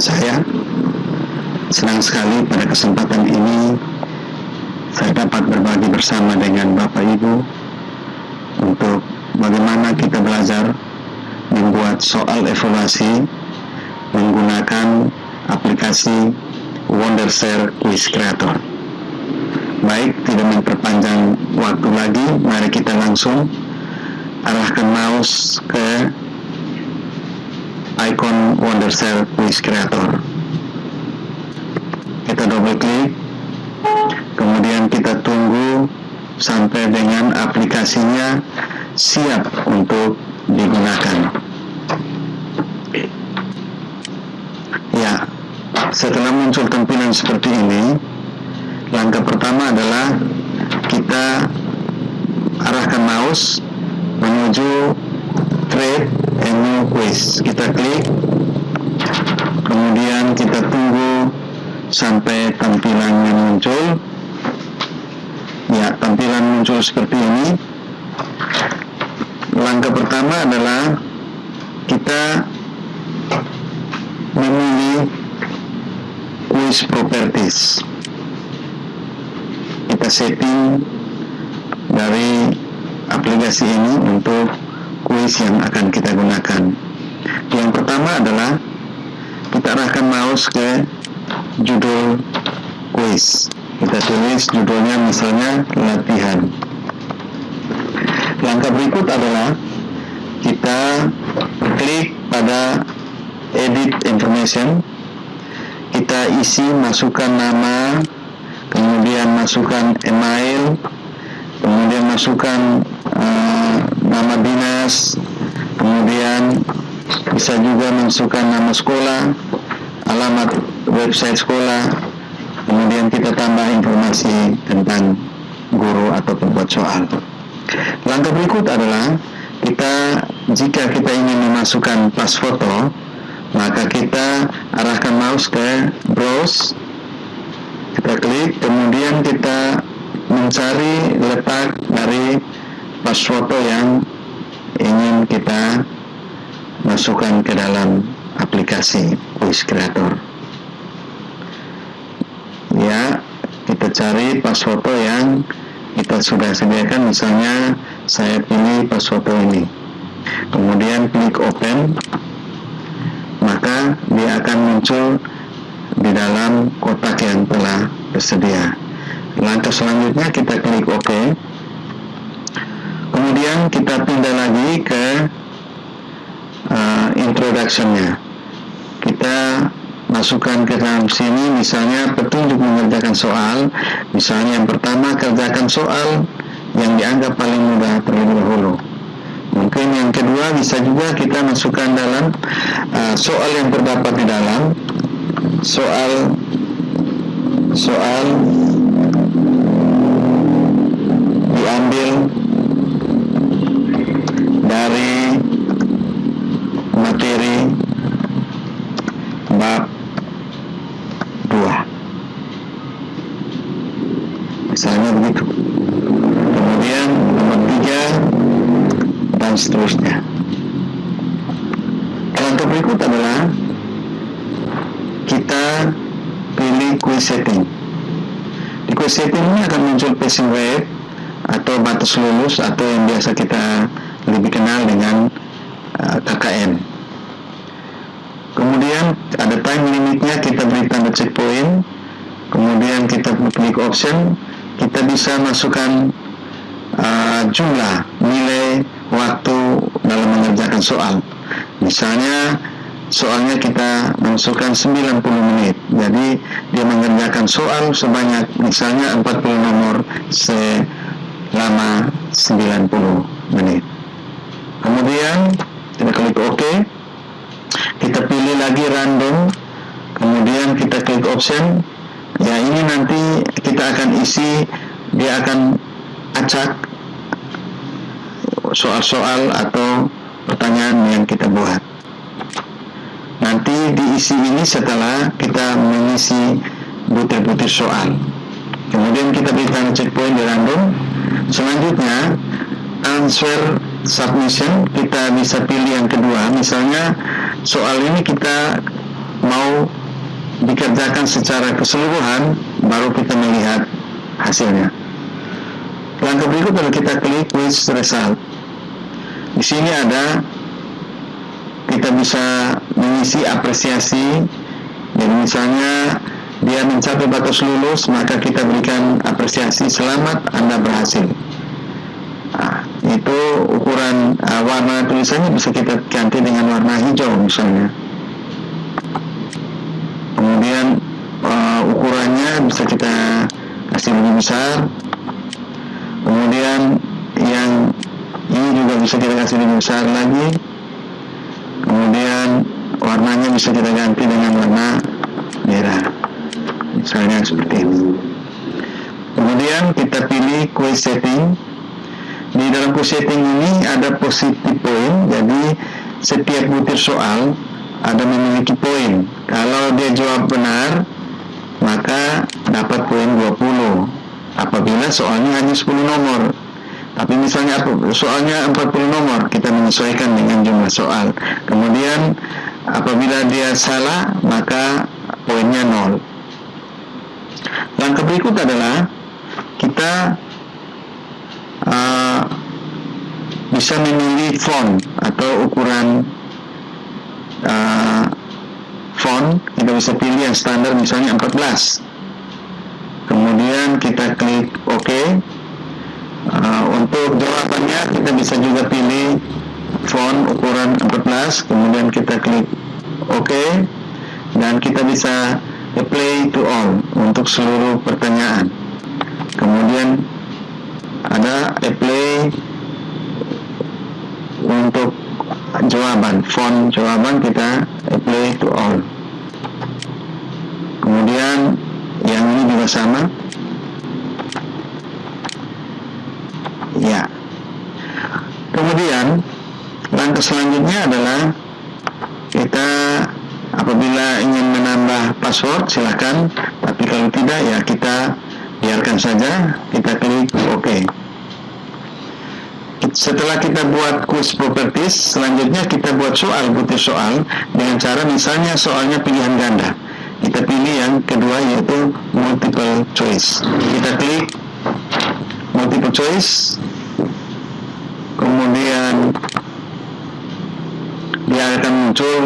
saya. Senang sekali pada kesempatan ini saya dapat berbagi bersama dengan Bapak Ibu untuk bagaimana kita belajar membuat soal evaluasi menggunakan aplikasi Wondershare Quiz Creator. Baik, tidak memperpanjang waktu lagi, mari kita langsung arahkan mouse ke icon Wondershare Quiz Creator. Kita double klik, kemudian kita tunggu sampai dengan aplikasinya siap untuk digunakan. Ya, setelah muncul tampilan seperti ini, langkah pertama adalah kita arahkan mouse menuju Create a New Quiz. Kita klik, kemudian kita tunggu sampai tampilannya muncul. Ya, tampilan muncul seperti ini. Langkah pertama adalah kita memilih Quiz Properties. Kita setting dari aplikasi ini untuk kuis yang akan kita gunakan. Yang pertama adalah kita arahkan mouse ke judul kuis. Kita tulis judulnya misalnya latihan. Langkah berikut adalah kita klik pada edit information. Kita isi, masukkan nama, kemudian masukkan email, kemudian masukkan nama dinas, kemudian bisa juga masukkan nama sekolah, alamat website sekolah, kemudian kita tambah informasi tentang guru atau pembuat soal. Langkah berikut adalah jika kita ingin memasukkan pas foto, maka kita arahkan mouse ke browse. Kita klik, kemudian kita mencari letak dari pas foto yang ingin kita masukkan ke dalam aplikasi Quiz Creator. Ya, kita cari pas foto yang kita sudah sediakan, misalnya saya pilih pas foto ini. Kemudian klik open, maka dia akan muncul di dalam kotak yang telah tersedia. Langkah selanjutnya kita klik OK. Kemudian kita pindah lagi ke introduction-nya. Kita masukkan ke dalam sini misalnya petunjuk mengerjakan soal. Misalnya yang pertama, kerjakan soal yang dianggap paling mudah terlebih dahulu. Mungkin yang kedua bisa juga kita masukkan dalam soal yang terdapat di dalam soal diambil dari materi bab 2, misalnya begitu. Kemudian nomor 3 dan seterusnya. Langkah berikut adalah kita pilih quiz setting. Di quiz setting ini akan muncul passing rate atau batas lulus, atau yang biasa kita lebih kenal dengan KKM. Kemudian ada time limitnya, kita beri tanda checkpoint. Kemudian kita klik option, kita bisa masukkan jumlah nilai waktu dalam mengerjakan soal. Misalnya soalnya kita masukkan 90 menit, jadi dia mengerjakan soal sebanyak misalnya 40 nomor selama 90 menit. Kemudian kita klik OK, kita pilih lagi random, kemudian kita klik option. Ya, ini nanti kita akan isi, dia akan acak soal-soal atau pertanyaan yang kita buat. Nanti diisi ini setelah kita mengisi butir-butir soal. Kemudian kita beri tanda checkpoint di random. Selanjutnya answer submission, kita bisa pilih yang kedua. Misalnya soal ini kita mau dikerjakan secara keseluruhan, baru kita melihat hasilnya. Langkah berikut adalah kita klik quiz result. Di sini ada, kita bisa mengisi apresiasi. Jadi misalnya dia mencapai batas lulus, maka kita berikan apresiasi, selamat Anda berhasil. Nah, itu ukuran warna tulisannya bisa kita ganti dengan warna hijau misalnya. Kemudian ukurannya bisa kita kasih lebih besar. Kemudian yang ini juga bisa kita kasih lebih besar lagi. Kemudian warnanya bisa kita ganti dengan warna merah, misalnya seperti ini. Kemudian kita pilih quiz setting. Di dalam quiz setting ini ada positive point, jadi setiap butir soal ada memiliki poin. Kalau dia jawab benar, maka dapat poin 20. Apabila soalnya hanya 10 nomor. Tapi misalnya soalnya 40 nomor, kita menyesuaikan dengan jumlah soal. Kemudian apabila dia salah, maka poinnya 0. Langkah berikut adalah kita bisa memilih font atau ukuran font. Kita bisa pilih yang standar, misalnya 14. Kemudian kita klik OK. Untuk jawabannya kita bisa juga pilih font ukuran 14, kemudian kita klik OK, dan kita bisa apply to all untuk seluruh pertanyaan. Kemudian ada apply untuk jawaban, font jawaban kita apply to all. Kemudian yang ini juga sama. Ya. Kemudian langkah selanjutnya adalah kita apabila ingin menambah password silakan, tapi kalau tidak ya kita biarkan saja, kita klik OK. Setelah kita buat quiz properties, selanjutnya kita buat soal, butir soal dengan cara misalnya soalnya pilihan ganda. Kita pilih yang kedua, yaitu multiple choice. Kita klik multiple choice, kemudian dia akan muncul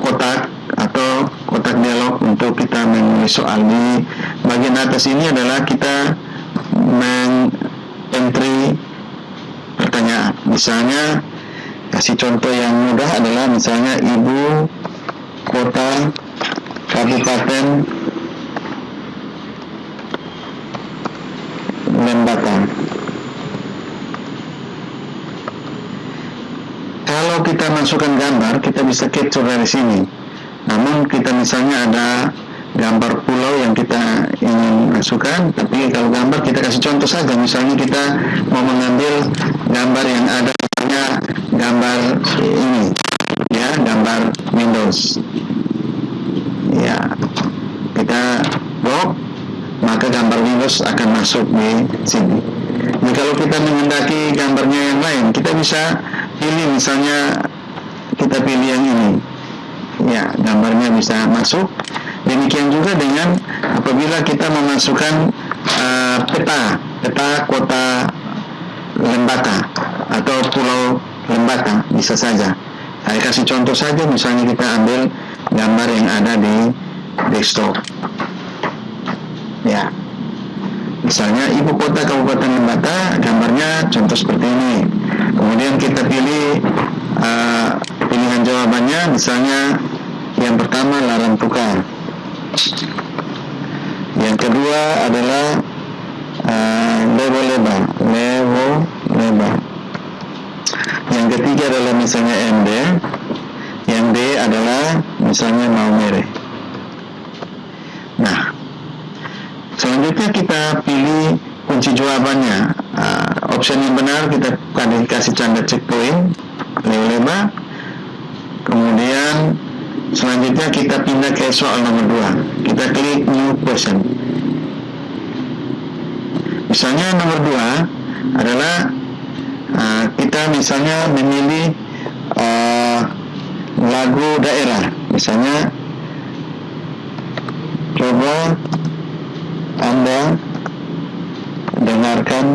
kotak atau kotak dialog untuk kita menulis soal. Di bagian atas ini adalah kita entry pertanyaan. Misalnya kasih contoh yang mudah adalah misalnya ibu kota kabupaten Lembata. Kalau kita masukkan gambar, kita bisa capture dari sini. Namun kita misalnya ada gambar pulau yang kita ingin masukkan, tapi kalau gambar kita kasih contoh saja. Misalnya kita mau mengambil gambar yang ada, misalnya gambar ini, ya, gambar Windows. Ya, kita blok, maka gambar Windows akan masuk di sini. Jadi kalau kita menghendaki gambarnya yang lain, kita bisa pilih, misalnya kita pilih yang ini, ya, gambarnya bisa masuk. Demikian juga dengan apabila kita memasukkan peta kota Lembata atau pulau Lembata, bisa saja. Saya kasih contoh saja, misalnya kita ambil gambar yang ada di desktop. Ya, misalnya ibu kota Kabupaten Lembata, gambarnya contoh seperti ini. Kemudian kita pilih pilihan jawabannya, misalnya yang pertama Larang Tukar, yang kedua adalah Levo Leba, yang ketiga adalah misalnya MD, yang D adalah misalnya Maumere. Nah, selanjutnya kita pilih kunci jawabannya. Opsi yang benar kita kasih tanda checkpoint, Leba. Kemudian selanjutnya kita pindah ke soal nomor 2. Kita klik new question. Misalnya nomor 2 adalah kita misalnya memilih lagu daerah. Misalnya, coba Anda dengarkan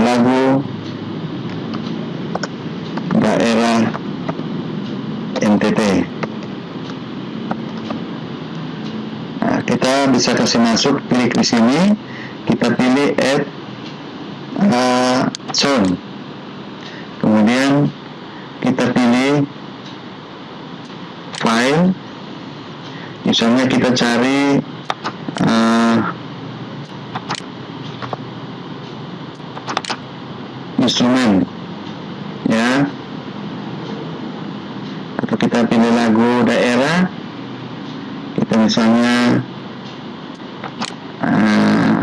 lagu daerah NTT. Nah, kita bisa kasih masuk, klik di sini, kita pilih add sound, kemudian kita pilih file, misalnya kita cari instrumen, ya, atau kita pilih lagu daerah, kita misalnya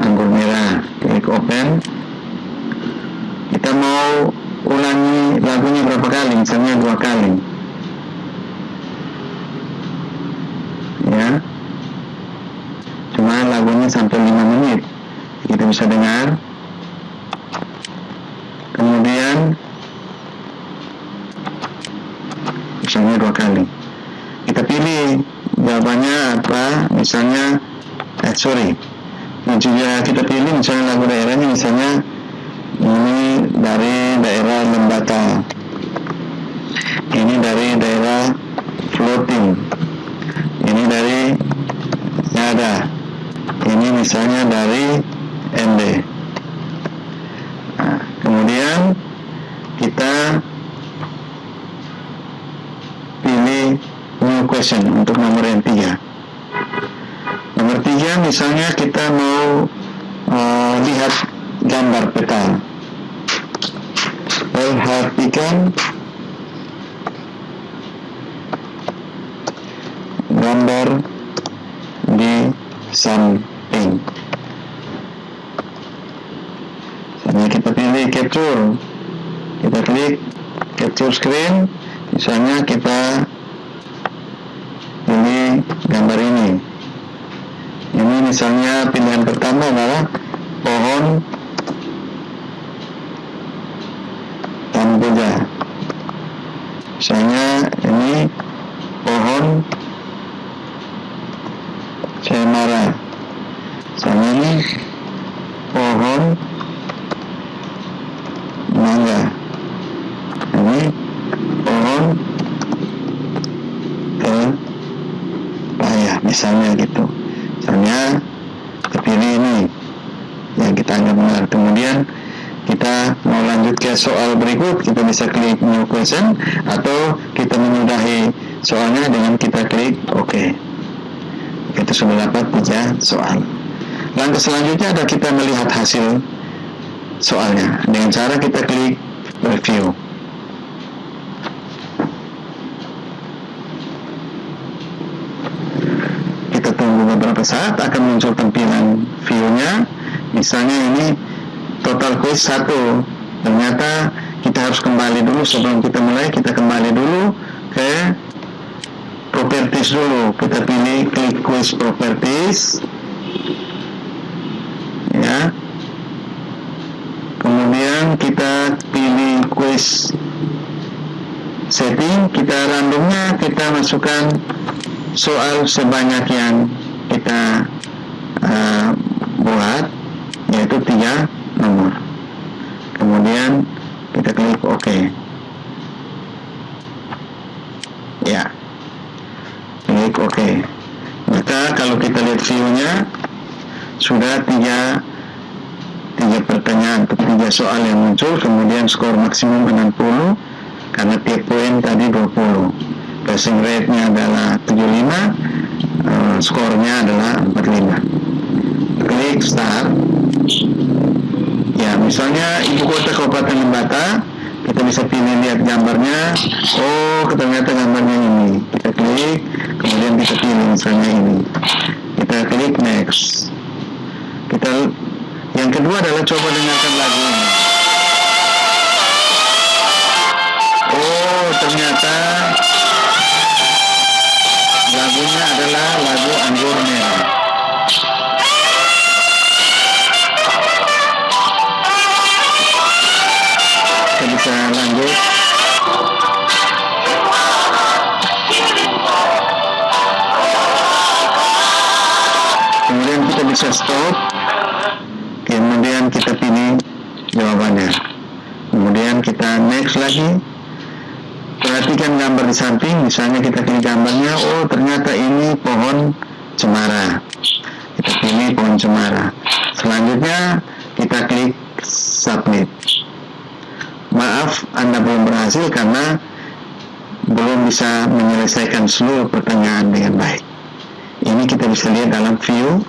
anggur merah, klik open. Kita mau ulangi lagunya berapa kali, misalnya 2 kali, ya, cuma lagunya sampai 5 menit kita bisa dengar. Kemudian misalnya 2 kali, kita pilih jawabannya apa, misalnya kita pilih misalnya lagu daerahnya, misalnya ini dari daerah Lembata, ini dari daerah Floating, ini dari Ngada, ini misalnya dari ND. Nah, kemudian kita pilih new question untuk nomor yang 3. Nomor 3 misalnya kita mau lihat gambar peta. Perhatikan gambar di samping. Misalnya kita pilih capture, kita klik capture screen, misalnya kita pilih gambar ini. Ini misalnya pilihan pertama adalah pohon Tamboja. Misalnya ini pohon cemara. Misalnya ini pohon mangga. Ini pohon pepaya, misalnya gitu. Misalnya terpilih ini yang kita anggap benar. Kemudian kita mau lanjut ke soal berikut, kita bisa klik new question, atau kita menyudahi soalnya dengan kita klik OK. Itu sudah dapat 3 soal. Langkah selanjutnya adalah kita melihat hasil soalnya dengan cara kita klik review. Kita tunggu beberapa saat, akan muncul tampilan view-nya. Misalnya ini total quiz 1. Ternyata kita harus kembali dulu, sebelum kita mulai kita kembali dulu ke properties dulu. Kita pilih klik quiz properties, ya. Kemudian kita pilih quiz setting, kita randomnya kita masukkan soal sebanyak yang kita buat, yaitu 3 nomor. Kemudian kita klik OK. Ya, klik OK. Maka kalau kita lihat view-nya, sudah 3 pertanyaan atau 3 soal yang muncul. Kemudian skor maksimum 60 karena tiap poin tadi 20. Passing rate-nya adalah 75, skornya adalah 45. Klik start. Ya, misalnya ibu kota Kabupaten Lembata, kita bisa pilih lihat gambarnya. Oh, ternyata gambarnya ini. Kita klik, kemudian kita pilih misalnya ini. Kita klik next. Yang kedua adalah coba dengarkan lagu ini. Oh, ternyata lagunya adalah lagu Anggur Merah. lanjut. Kemudian kita bisa stop. Kemudian kita pilih jawabannya. Kemudian kita next lagi. Perhatikan gambar di samping. Misalnya kita klik gambarnya, oh ternyata ini pohon cemara. Kita pilih pohon cemara. Selanjutnya kita klik submit. Maaf, Anda belum berhasil karena belum bisa menyelesaikan seluruh pertanyaan dengan baik. Ini kita bisa lihat dalam view.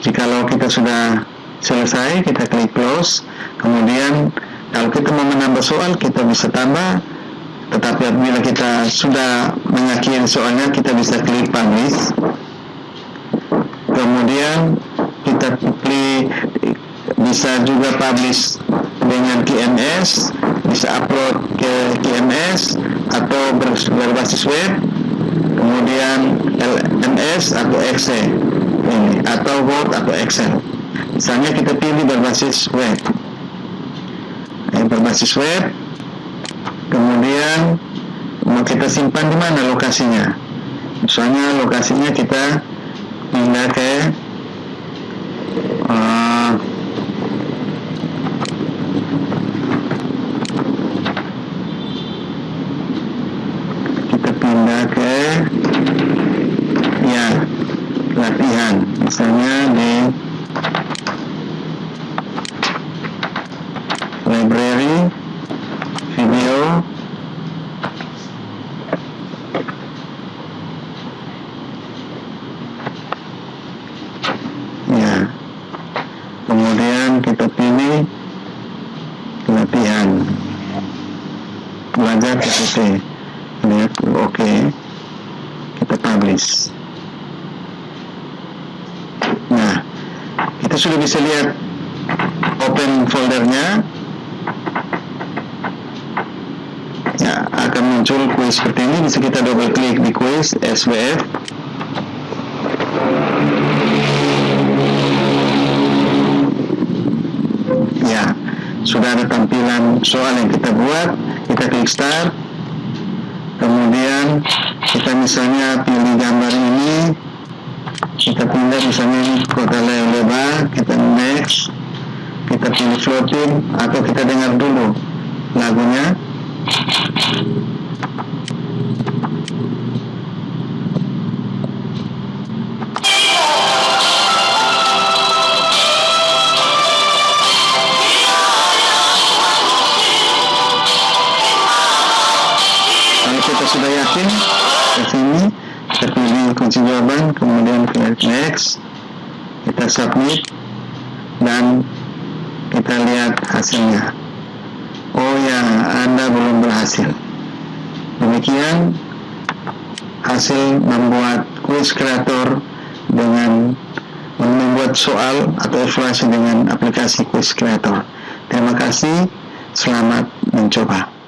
Jikalau kita sudah selesai, kita klik close. Kemudian kalau kita mau menambah soal, kita bisa tambah. Tetapi apabila kita sudah mengakhiri soalnya, kita bisa klik publish. Kemudian kita bisa juga publish dengan QMS, bisa upload ke QMS atau berbasis web, kemudian LMS atau Excel ini, atau Word atau Excel. Misalnya kita pilih berbasis web. Berbasis web, kemudian mau kita simpan di mana lokasinya. Misalnya lokasinya kita pindah ke latihan, misalnya di library video ya, kemudian kita pilih latihan belajar PPT, lihat oke, kita publish. Nah, kita sudah bisa lihat open foldernya. Ya, akan muncul kuis seperti ini. Bisa kita double klik di kuis SWF. Ya, sudah ada tampilan soal yang kita buat. Kita klik start. Kemudian kita misalnya pilih gambar ini. Kita pindah misalnya ini kota lebar, kita next, kita pilih floating, atau kita dengar dulu lagunya. Kalau kita sudah yakin ke sini, kita pilih kunci jawaban, kemudian klik next, kita submit, dan kita lihat hasilnya. Oh ya, Anda belum berhasil. Demikian hasil membuat kuis kreator dengan membuat soal atau evaluasi dengan aplikasi kuis kreator. Terima kasih, selamat mencoba.